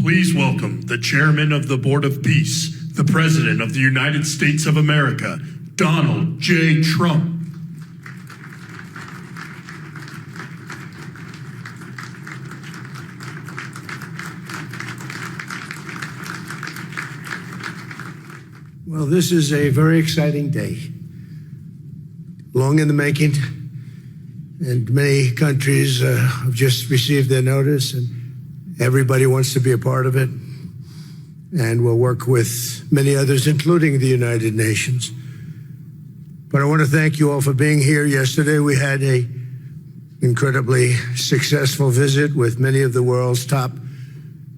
Please welcome the Chairman of the Board of Peace, the President of the United States of America, Donald J. Trump. Well, this is a very exciting day, long in the making, and many countries have just received their notice, and everybody wants to be a part of it, and we'll work with many others, including the United Nations. But I want to thank you all for being here. Yesterday, we had a incredibly successful visit with many of the world's top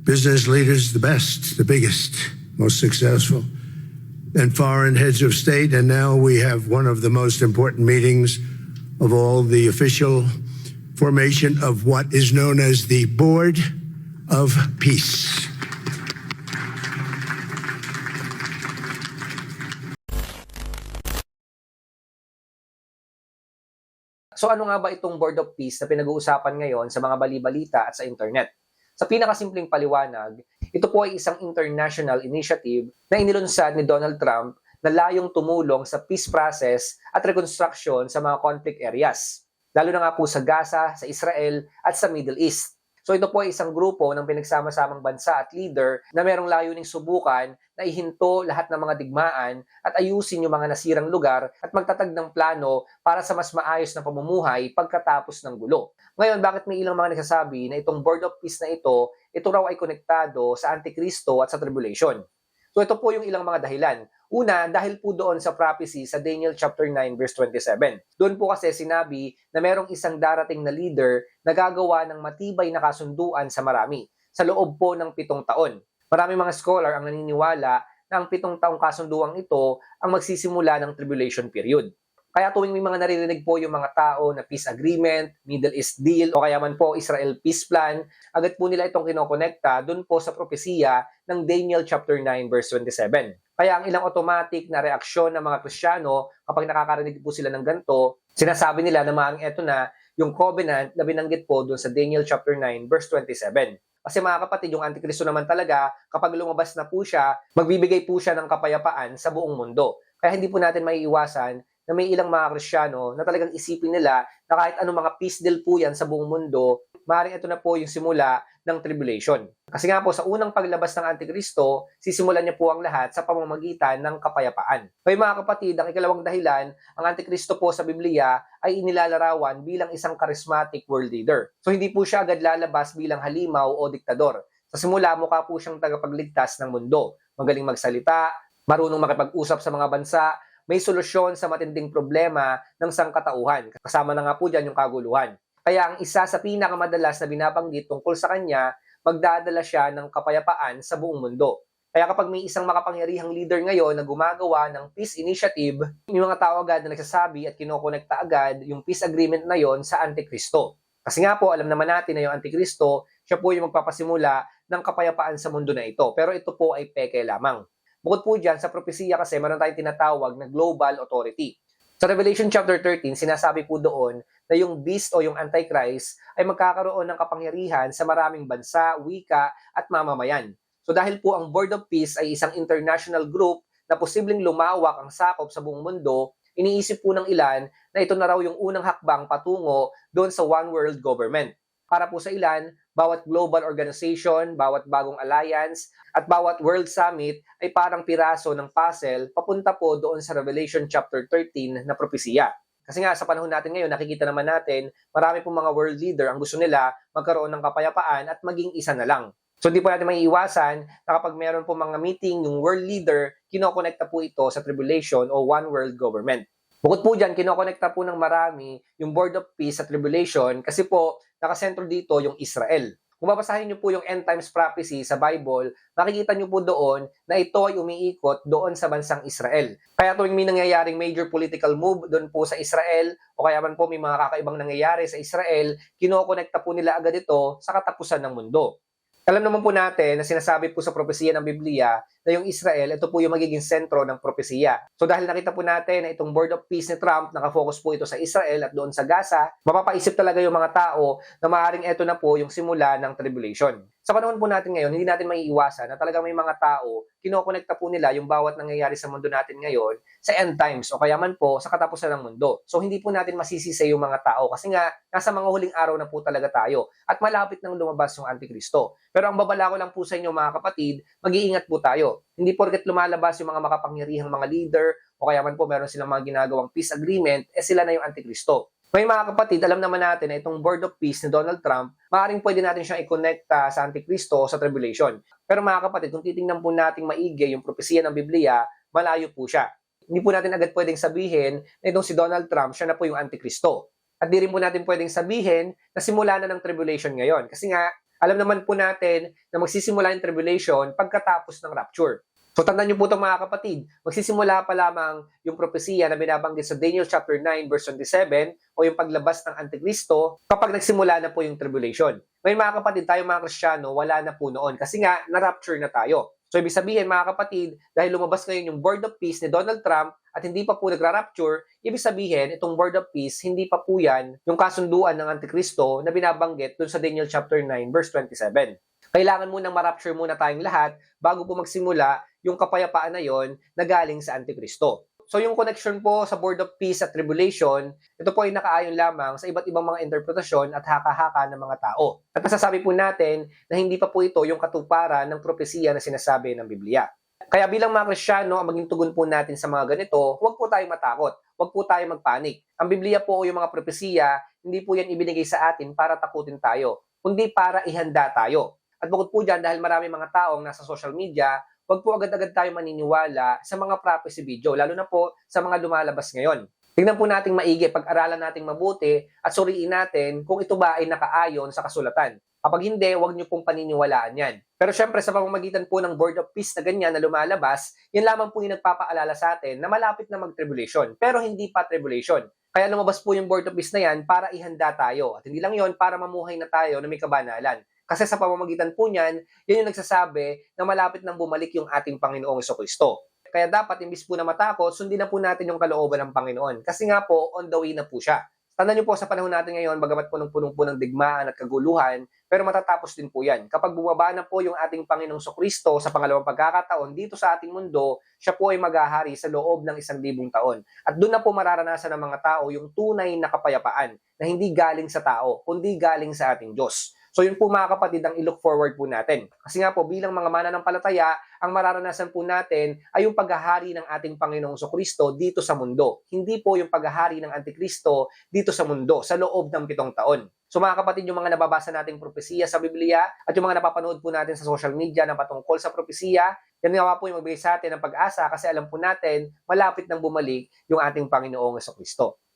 business leaders, the best, the biggest, most successful, and foreign heads of state. And now we have one of the most important meetings of all, the official formation of what is known as the Board of Peace. So ano nga ba itong Board of Peace na pinag-uusapan ngayon sa mga bali-balita at sa internet? Sa pinakasimpleng paliwanag, ito po ay isang international initiative na inilunsad ni Donald Trump na layong tumulong sa peace process at reconstruction sa mga conflict areas, lalo na nga po sa Gaza, sa Israel at sa Middle East. So ito po ay isang grupo ng pinagsama-samang bansa at leader na merong layuning subukan na ihinto lahat ng mga digmaan at ayusin yung mga nasirang lugar at magtatag ng plano para sa mas maayos na pamumuhay pagkatapos ng gulo. Ngayon, bakit may ilang mga nagsasabi na itong Board of Peace na ito raw ay konektado sa Antikristo at sa Tribulation? So ito po yung ilang mga dahilan. Una, dahil po doon sa prophecy sa Daniel chapter 9 verse 27. Doon po kasi sinabi na merong isang darating na leader na gagawa ng matibay na kasunduan sa marami sa loob po ng 7 taon. Maraming mga scholar ang naniniwala na ang 7 taong kasunduang ito ang magsisimula ng tribulation period. Kaya tuwing may mga naririnig po yung mga tao na peace agreement, Middle East deal, o kaya man po Israel peace plan, agad po nila itong kinokonekta dun po sa propesiya ng Daniel chapter 9 verse 27. Kaya ang ilang automatic na reaksyon ng mga Kristiyano kapag nakakarinig po sila ng ganito, sinasabi nila na maang eto na yung covenant na binanggit po dun sa Daniel chapter 9 verse 27. Kasi mga kapatid, yung Antikristo naman talaga, kapag lumabas na po siya, magbibigay po siya ng kapayapaan sa buong mundo. Kaya hindi po natin maiiwasan na may ilang mga Kristiyano na talagang isipin nila na kahit anong mga peace deal po yan sa buong mundo, maaaring ito na po yung simula ng tribulation. Kasi nga po, sa unang paglabas ng Antikristo, sisimulan niya po ang lahat sa pamamagitan ng kapayapaan. Kaya mga kapatid, ang ikalawang dahilan, ang Antikristo po sa Biblia ay inilalarawan bilang isang charismatic world leader. So hindi po siya agad lalabas bilang halimaw o diktador. Sa simula, mukha po siyang tagapagligtas ng mundo. Magaling magsalita, marunong makipag-usap sa mga bansa, may solusyon sa matinding problema ng sangkatauhan. Kasama na nga po dyan yung kaguluhan. Kaya ang isa sa pinakamadalas na binabanggit tungkol sa kanya, magdadala siya ng kapayapaan sa buong mundo. Kaya kapag may isang makapangyarihang leader ngayon na gumagawa ng peace initiative, yung mga tao agad na nagsasabi at kinokonekta agad yung peace agreement na yon sa Antikristo. Kasi nga po, alam naman natin na yung Antikristo, siya po yung magpapasimula ng kapayapaan sa mundo na ito. Pero ito po ay peke lamang. Bukod po dyan, sa propesiya kasi meron tayong tinatawag na global authority. Sa Revelation chapter 13, sinasabi po doon na yung beast o yung Antichrist ay magkakaroon ng kapangyarihan sa maraming bansa, wika at mamamayan. So dahil po ang Board of Peace ay isang international group na posibleng lumawak ang sakop sa buong mundo, iniisip po ng ilan na ito na raw yung unang hakbang patungo doon sa one world government. Para po sa ilan, bawat global organization, bawat bagong alliance, at bawat World Summit ay parang piraso ng puzzle papunta po doon sa Revelation chapter 13 na propesiya. Kasi nga sa panahon natin ngayon, nakikita naman natin, marami pong mga world leader ang gusto nila magkaroon ng kapayapaan at maging isa na lang. So hindi po natin maiiwasan na kapag meron po mga meeting yung world leader, kinokonekta po ito sa tribulation o one world government. Bukod po dyan, kinokonekta po ng marami yung Board of Peace sa tribulation kasi po nakasentro dito yung Israel. Kung babasahin niyo po yung end times prophecy sa Bible, makikita niyo po doon na ito ay umiikot doon sa bansang Israel. Kaya tuwing may nangyayaring major political move doon po sa Israel, o kaya man po may mga kakaibang nangyayari sa Israel, kinokonekta po nila agad ito sa katapusan ng mundo. Alam naman po natin na sinasabi po sa propesiya ng Biblia na yung Israel, ito po yung magiging sentro ng propesiya. So dahil nakita po natin na itong Board of Peace ni Trump, nakafocus po ito sa Israel at doon sa Gaza, mapapaisip talaga yung mga tao na maaaring ito na po yung simula ng tribulation. Sa panahon po natin ngayon, hindi natin maiiwasan na talagang may mga tao, kinokonekta po nila yung bawat nangyayari sa mundo natin ngayon sa end times o kaya man po sa katapusan ng mundo. So hindi po natin masisisi yung mga tao kasi nga nasa mga huling araw na po talaga tayo at malapit nang lumabas yung Antikristo. Pero ang babala ko lang po sa inyo mga kapatid, mag-iingat po tayo. Hindi porket lumalabas yung mga makapangyarihang mga leader o kaya man po meron silang mga ginagawang peace agreement, sila na yung Antikristo. May mga kapatid, alam naman natin na itong Board of Peace ni Donald Trump, maaaring pwede natin siyang i-connecta sa Antikristo sa Tribulation. Pero mga kapatid, kung titingnan po natin maigi yung propesya ng Biblia, malayo po siya. Hindi po natin agad pwedeng sabihin na itong si Donald Trump, siya na po yung Antikristo. At di rin po natin pwedeng sabihin na simula na ng Tribulation ngayon. Kasi nga, alam naman po natin na magsisimula yung Tribulation pagkatapos ng Rapture. So tandaan niyo po itong mga kapatid, magsisimula pa lamang yung propesiya na binabanggit sa Daniel chapter 9 verse 27 o yung paglabas ng Antikristo kapag nagsimula na po yung tribulation. Ngayon mga kapatid, tayo mga Kristiyano, wala na po noon kasi nga na-rapture na tayo. So ibig sabihin mga kapatid, dahil lumabas ngayon yung Board of Peace ni Donald Trump at hindi pa po nagra-rapture, ibig sabihin itong Board of Peace, hindi pa po yan yung kasunduan ng Antikristo na binabanggit dun sa Daniel chapter 9 verse 27. Kailangan munang ma-rapture muna tayong lahat bago po magsimula yung kapayapaan na yon na galing sa Antikristo. So yung connection po sa Board of Peace at Tribulation, ito po ay nakaayon lamang sa iba't ibang mga interpretasyon at haka-haka ng mga tao. At masasabi po natin na hindi pa po ito yung katuparan ng propesiya na sinasabi ng Biblia. Kaya bilang mga Kristiyano, ang maging tugon po natin sa mga ganito, huwag po tayong matakot, huwag po tayong magpanik. Ang Biblia po o yung mga propesiya, hindi po yan ibinigay sa atin para takutin tayo, kundi para ihanda tayo. At bukod po dyan, dahil marami mga taong nasa social media, wag po agad-agad tayo maniniwala sa mga prophecy video, lalo na po sa mga lumalabas ngayon. Tingnan po nating maigi, pag-aralan nating mabuti at suriin natin kung ito ba ay nakaayon sa kasulatan. Kapag hindi, wag niyo pong paniniwalaan yan. Pero syempre sa pamamagitan po ng Board of Peace na ganyan na lumalabas, yan lamang po yung nagpapaalala sa atin na malapit na mag-tribulation, pero hindi pa tribulation. Kaya lumabas po yung Board of Peace na yan para ihanda tayo. At hindi lang yon para mamuhay na tayo na may kabanalan. Kasi sa pamamagitan po niyan, yan yung nagsasabi na malapit nang bumalik yung ating Panginoong Jesucristo. Kaya dapat, imbis po na matakot, sundin na po natin yung kalooban ng Panginoon. Kasi nga po, on the way na po siya. Tandaan niyo po sa panahon natin ngayon, bagamat punong-punong po ng digmaan at kaguluhan, pero matatapos din po yan. Kapag bumaba na po yung ating Panginoong Jesucristo sa pangalawang pagkakataon dito sa ating mundo, siya po ay maghahari sa loob ng 1,000 taon. At doon na po mararanasan ng mga tao yung tunay na kapayapaan na hindi galing sa tao, kundi galing sa ating Diyos. So yun po mga kapatid ang i-look forward po natin. Kasi nga po bilang mga mananampalataya, ang mararanasan po natin ay yung paghahari ng ating Panginoong Jesucristo dito sa mundo. Hindi po yung paghahari ng Antikristo dito sa mundo sa loob ng 7 taon. So mga kapatid, yung mga nababasa nating propesiya sa Biblia at yung mga napapanood po natin sa social media na patungkol sa propesiya, yan nga po yung magbigay sa atin ng pag-asa kasi alam po natin malapit nang bumalik yung ating Panginoong Jesucristo.